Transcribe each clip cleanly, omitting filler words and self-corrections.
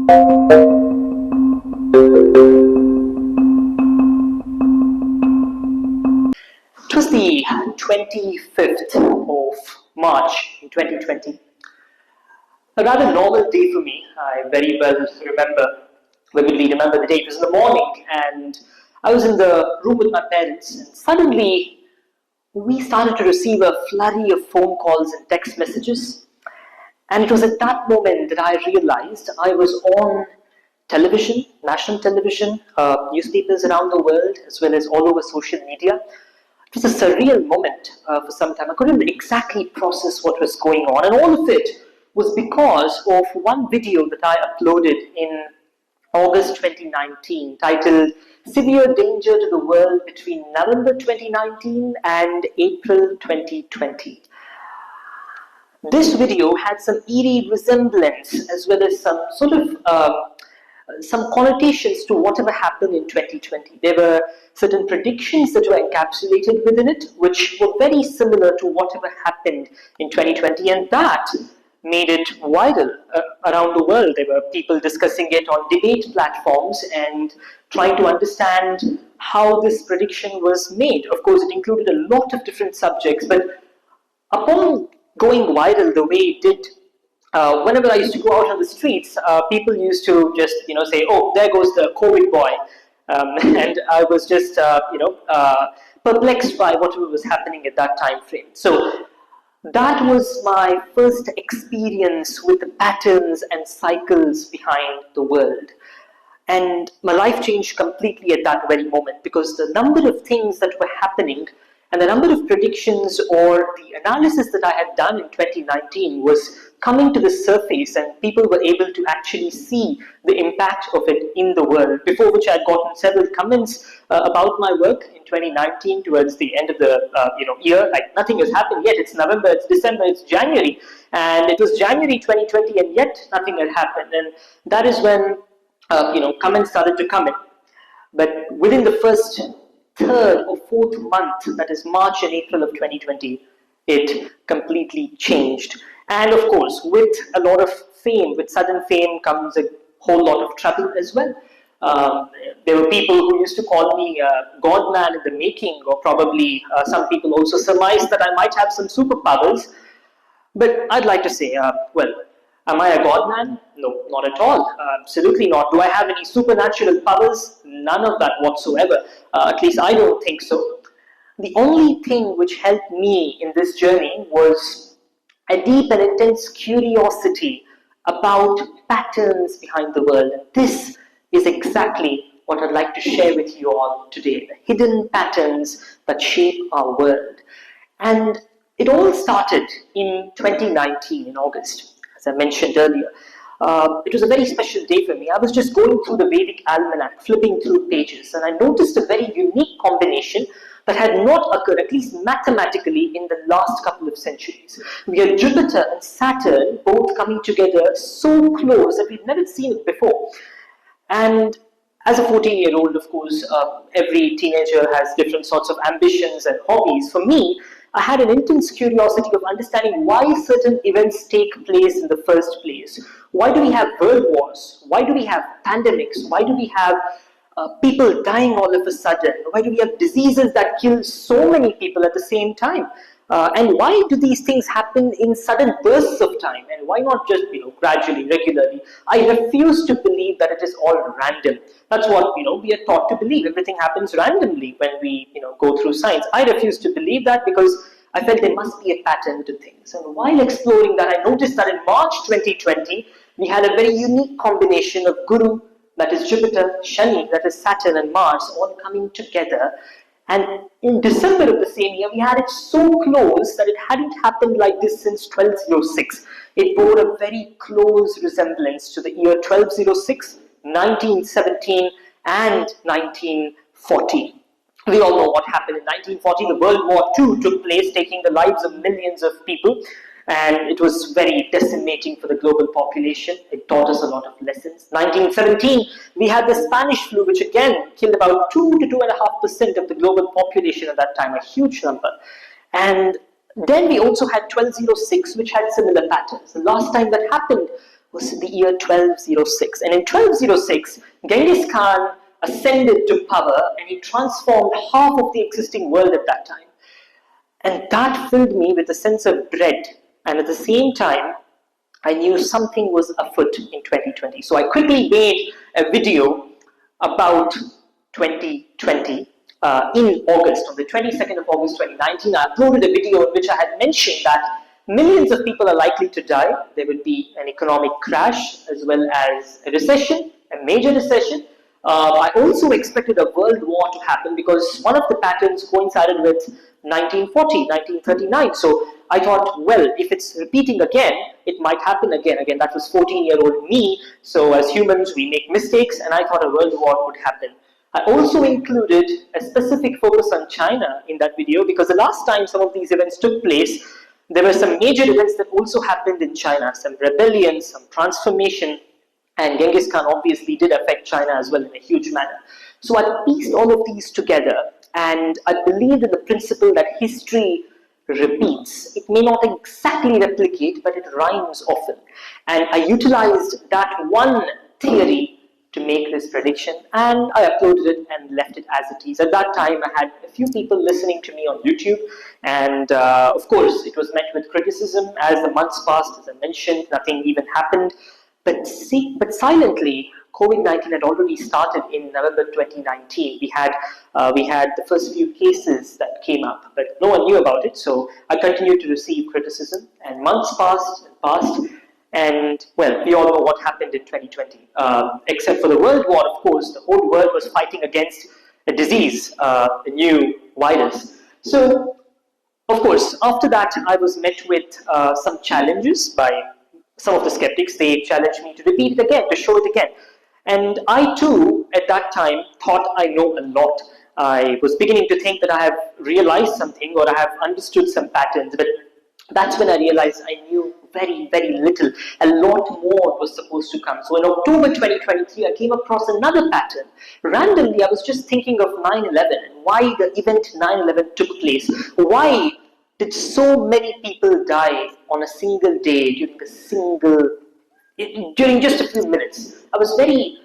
It was the 25th of March in 2020. A rather normal day for me. I very well vividly remember the day. It was in the morning, and I was in the room with my parents, and suddenly we started to receive a flurry of phone calls and text messages. And it was at that moment that I realized I was on television, national television, newspapers around the world, as well as all over social media. It was a surreal moment for some time. I couldn't exactly process what was going on, and all of it was because of one video that I uploaded in August 2019 titled Severe Danger to the World Between November 2019 and April 2020. This video had some eerie resemblance as well as some sort of some connotations to whatever happened in 2020. There were certain predictions that were encapsulated within it, which were very similar to whatever happened in 2020, and that made it viral around the world. There were people discussing it on debate platforms and trying to understand how this prediction was made. Of course, it included a lot of different subjects, but upon going viral the way it did, whenever I used to go out on the streets, people used to just say, "Oh, there goes the COVID boy," and I was just perplexed by whatever was happening at that time frame. So that was my first experience with the patterns and cycles behind the world. And my life changed completely at that very moment, because the number of things that were happening and the number of predictions or the analysis that I had done in 2019 was coming to the surface, and people were able to actually see the impact of it in the world. Before which I had gotten several comments about my work in 2019 towards the end of the year. Like, nothing has happened yet. It's November, it's December, it's January, and it was January 2020, and yet nothing had happened. And that is when comments started to come in. But within the first third or fourth month, that is March and April of 2020, it completely changed. And of course, with a lot of fame, with sudden fame comes a whole lot of trouble as well. There were people who used to call me God man in the making, or probably some people also surmised that I might have some superpowers. But I'd like to say, am I a God man? No, not at all. Absolutely not. Do I have any supernatural powers? None of that whatsoever. At least I don't think so. The only thing which helped me in this journey was a deep and intense curiosity about patterns behind the world. And this is exactly what I'd like to share with you all today, the hidden patterns that shape our world. And it all started in 2019 in August, as I mentioned earlier. It was a very special day for me. I was just going through the Vedic almanac, flipping through pages, and I noticed a very unique combination that had not occurred, at least mathematically, in the last couple of centuries. We had Jupiter and Saturn both coming together so close that we've never seen it before. And as a 14-year-old, of course, every teenager has different sorts of ambitions and hobbies. For me, I had an intense curiosity of understanding why certain events take place in the first place. Why do we have world wars? Why do we have pandemics? Why do we have people dying all of a sudden? Why do we have diseases that kill so many people at the same time? And why do these things happen in sudden bursts of time? And why not just gradually, regularly? I refuse to believe that it is all random. That's what we are taught to believe. Everything happens randomly when we go through science. I refuse to believe that, because I felt there must be a pattern to things. And while exploring that, I noticed that in March 2020, we had a very unique combination of Guru, that is Jupiter, Shani, that is Saturn, and Mars, all coming together. And in December of the same year, we had it so close that it hadn't happened like this since 1206. It bore a very close resemblance to the year 1206, 1917, and 1940. We all know what happened in 1940. The World War II took place, taking the lives of millions of people. And it was very decimating for the global population. It taught us a lot of lessons. 1917, we had the Spanish flu, which again killed about 2 to 2.5% of the global population at that time, a huge number. And then we also had 1206, which had similar patterns. The last time that happened was the year 1206. And in 1206, Genghis Khan ascended to power and he transformed half of the existing world at that time. And that filled me with a sense of dread. And at the same time, I knew something was afoot in 2020. So I quickly made a video about 2020 in August. On the 22nd of August 2019, I uploaded a video in which I had mentioned that millions of people are likely to die. There would be an economic crash as well as a recession, a major recession. I also expected a world war to happen because one of the patterns coincided with 1940, 1939. So I thought, well, if it's repeating again, it might happen again. Again, that was 14-year-old me. So as humans, we make mistakes, and I thought a world war would happen. I also included a specific focus on China in that video because the last time some of these events took place, there were some major events that also happened in China, some rebellion, some transformation, and Genghis Khan obviously did affect China as well in a huge manner. So I pieced all of these together, and I believed in the principle that history repeats. It may not exactly replicate, but it rhymes often. And I utilized that one theory to make this prediction, and I uploaded it and left it as it is. At that time, I had a few people listening to me on YouTube, and of course, it was met with criticism. As the months passed, as I mentioned, nothing even happened. But silently, COVID-19 had already started in November 2019. We had the first few cases that came up, but no one knew about it. So I continued to receive criticism, and months passed and passed. And well, we all know what happened in 2020. Except for the World War, of course, the whole world was fighting against a disease, a new virus. So, of course, after that, I was met with some challenges by some of the skeptics. They challenged me to repeat it again, to show it again. And I too, at that time, thought I know a lot. I was beginning to think that I have realized something or I have understood some patterns, but that's when I realized I knew very, very little. A lot more was supposed to come. So in October 2023, I came across another pattern. Randomly, I was just thinking of 9/11 and why the event 9/11 took place. Why did so many people die on a single day during just a few minutes? I was very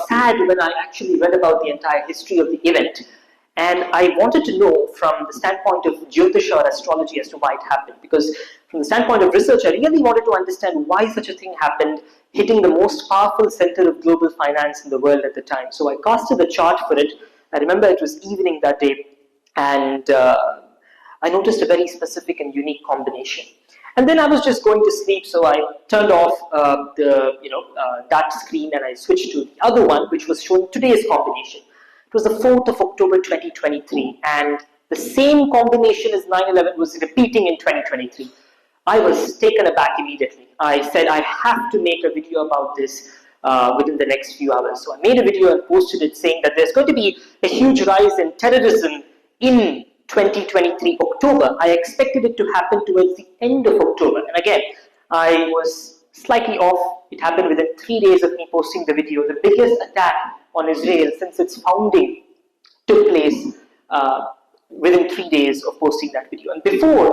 sad when I actually read about the entire history of the event. And I wanted to know from the standpoint of Jyotisha or astrology as to why it happened. Because from the standpoint of research, I really wanted to understand why such a thing happened, hitting the most powerful center of global finance in the world at the time. So I casted a chart for it. I remember it was evening that day, and I noticed a very specific and unique combination. And then I was just going to sleep, so I turned off that screen and I switched to the other one, which was showing today's combination. It was the 4th of October 2023, and the same combination as 9/11 was repeating in 2023. I was taken aback immediately. I said I have to make a video about this within the next few hours. So I made a video and posted it saying that there's going to be a huge rise in terrorism in 2023 October. I expected it to happen towards the end of October. And again, I was slightly off. It happened within 3 days of me posting the video. The biggest attack on Israel since its founding took place within 3 days of posting that video. And before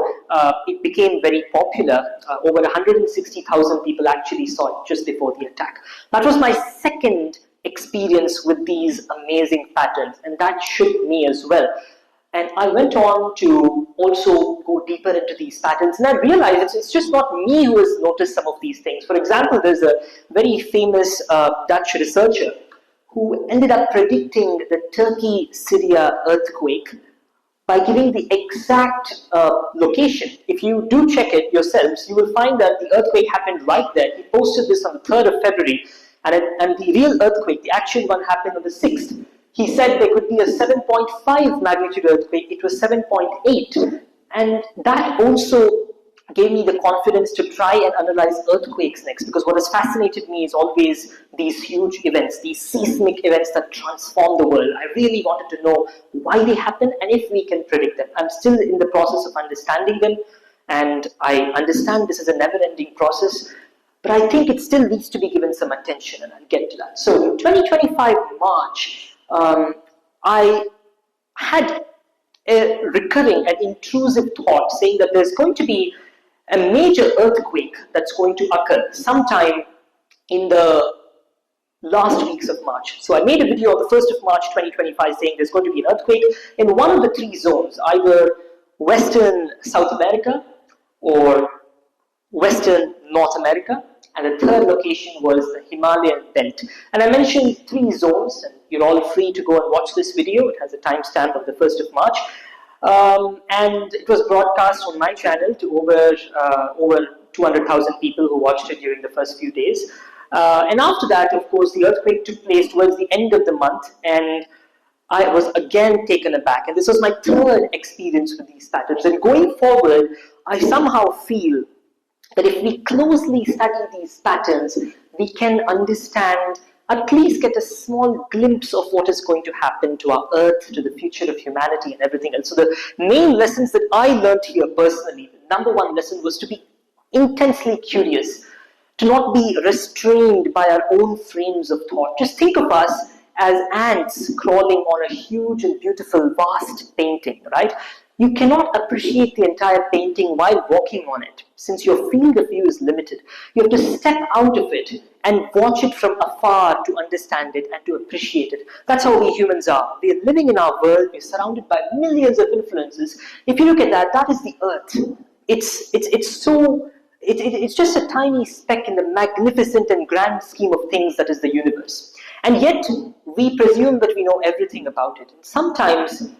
it became very popular, over 160,000 people actually saw it just before the attack. That was my second experience with these amazing patterns, and that shook me as well. And I went on to also go deeper into these patterns, and I realized it's just not me who has noticed some of these things. For example, there's a very famous Dutch researcher who ended up predicting the Turkey-Syria earthquake by giving the exact location. If you do check it yourselves, you will find that the earthquake happened right there. He posted this on the 3rd of February, and the real earthquake, the actual one, happened on the 6th. He said there could be a 7.5 magnitude earthquake. It was 7.8. And that also gave me the confidence to try and analyze earthquakes next, because what has fascinated me is always these huge events, these seismic events that transform the world. I really wanted to know why they happen and if we can predict them. I'm still in the process of understanding them, and I understand this is a never-ending process, but I think it still needs to be given some attention, and I'll get to that. So in 2025 March, I had a recurring and intrusive thought saying that there's going to be a major earthquake that's going to occur sometime in the last weeks of March. So I made a video on the 1st of March 2025 saying there's going to be an earthquake in one of the three zones, either Western South America or Western North America, and the third location was the Himalayan belt. And I mentioned three zones, and you're all free to go and watch this video. It has a timestamp of the 1st of March. And it was broadcast on my channel to over 200,000 people who watched it during the first few days. And after that, of course, the earthquake took place towards the end of the month, and I was again taken aback. And this was my third experience with these patterns. And going forward, I somehow feel that if we closely study these patterns, we can understand, at least get a small glimpse of what is going to happen to our earth, to the future of humanity and everything else. So the main lessons that I learned here personally, the number one lesson was to be intensely curious, to not be restrained by our own frames of thought. Just think of us as ants crawling on a huge and beautiful, vast painting, right? You cannot appreciate the entire painting while walking on it, since your field of view is limited. You have to step out of it and watch it from afar to understand it and to appreciate it. That's how we humans are. We are living in our world, we're surrounded by millions of influences. If you look at that, that is the earth. It's just a tiny speck in the magnificent and grand scheme of things that is the universe. And yet, we presume that we know everything about it. And sometimes,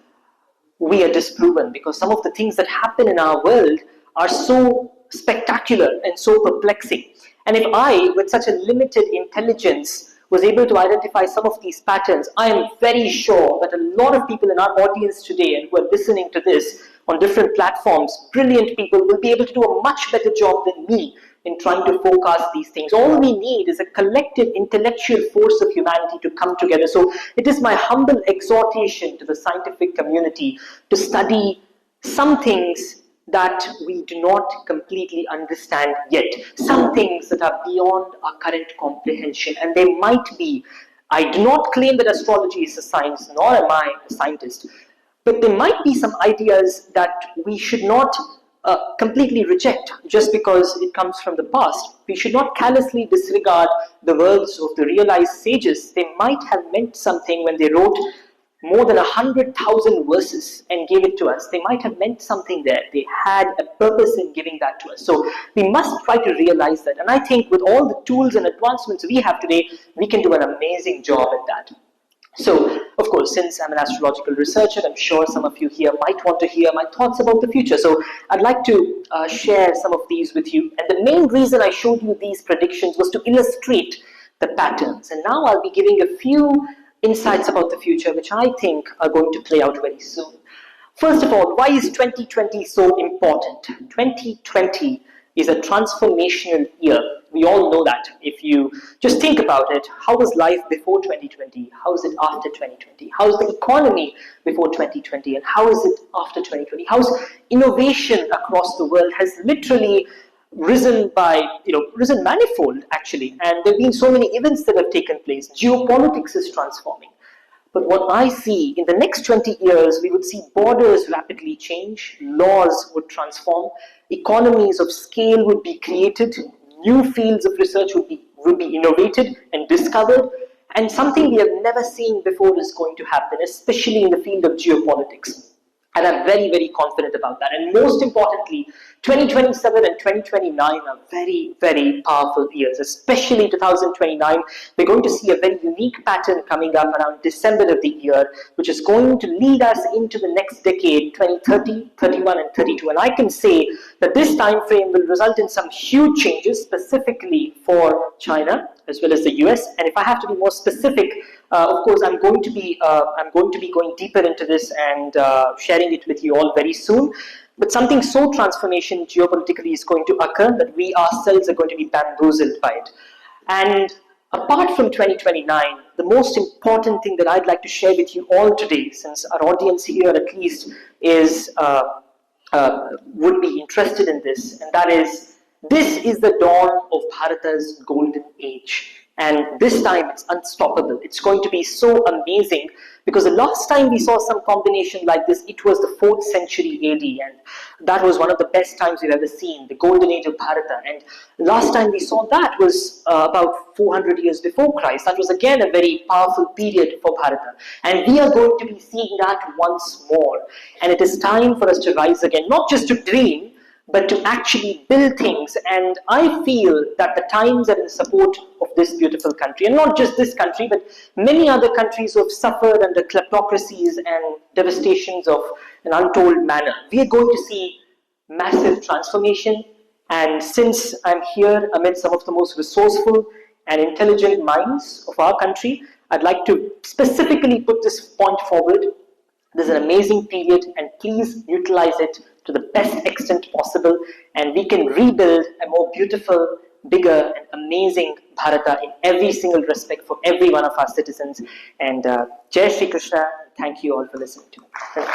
we are disproven because some of the things that happen in our world are so spectacular and so perplexing. And if I, with such a limited intelligence, was able to identify some of these patterns, I am very sure that a lot of people in our audience today and who are listening to this on different platforms, brilliant people, will be able to do a much better job than me in trying to forecast these things. All we need is a collective intellectual force of humanity to come together. So it is my humble exhortation to the scientific community to study some things that we do not completely understand yet, some things that are beyond our current comprehension. And they might be, I do not claim that astrology is a science, nor am I a scientist, but there might be some ideas that we should not completely reject just because it comes from the past. We should not callously disregard the words of the realized sages. They might have meant something when they wrote more than 100,000 verses and gave it to us. They might have meant something there. They had a purpose in giving that to us. So we must try to realize that. And I think with all the tools and advancements we have today, we can do an amazing job at that. So, of course, since I'm an astrological researcher, I'm sure some of you here might want to hear my thoughts about the future. So, I'd like to share some of these with you. And the main reason I showed you these predictions was to illustrate the patterns. And now I'll be giving a few insights about the future, which I think are going to play out very soon. First of all, why is 2020 so important? 2020 is a transformational year. We all know that. If you just think about it, how was life before 2020? How is it after 2020? How is the economy before 2020? And how is it after 2020? How's innovation across the world has literally risen manifold actually. And there have been so many events that have taken place. Geopolitics is transforming. But what I see, in the next 20 years, we would see borders rapidly change, laws would transform, economies of scale would be created, new fields of research would be innovated and discovered, and something we have never seen before is going to happen, especially in the field of geopolitics. And I'm very, very confident about that. And most importantly, 2027 and 2029 are very, very powerful years, especially 2029. We're going to see a very unique pattern coming up around December of the year, which is going to lead us into the next decade, 2030, 31, and 32. And I can say that this time frame will result in some huge changes, specifically for China as well as the US. And if I have to be more specific, of course, I'm going to be going deeper into this and sharing it with you all very soon. But something so transformational geopolitically is going to occur that we ourselves are going to be bamboozled by it. And apart from 2029, the most important thing that I'd like to share with you all today, since our audience here at least is would be interested in this, and that is, this is the dawn of Bharata's golden age. And this time it's unstoppable. It's going to be so amazing, because the last time we saw some combination like this, it was the 4th century AD, and that was one of the best times we've ever seen, the golden age of Bharata. And last time we saw that was about 400 years before Christ. That was again a very powerful period for Bharata. And we are going to be seeing that once more. And it is time for us to rise again, not just to dream, but to actually build things. And I feel that the times are in support of this beautiful country, and not just this country, but many other countries who have suffered under kleptocracies and devastations of an untold manner. We are going to see massive transformation. And since I'm here amid some of the most resourceful and intelligent minds of our country, I'd like to specifically put this point forward. This is an amazing period, and please utilize it to the best extent possible, and we can rebuild a more beautiful, bigger, and amazing Bharata in every single respect for every one of our citizens. And Jai Shri Krishna. Thank you all for listening to me.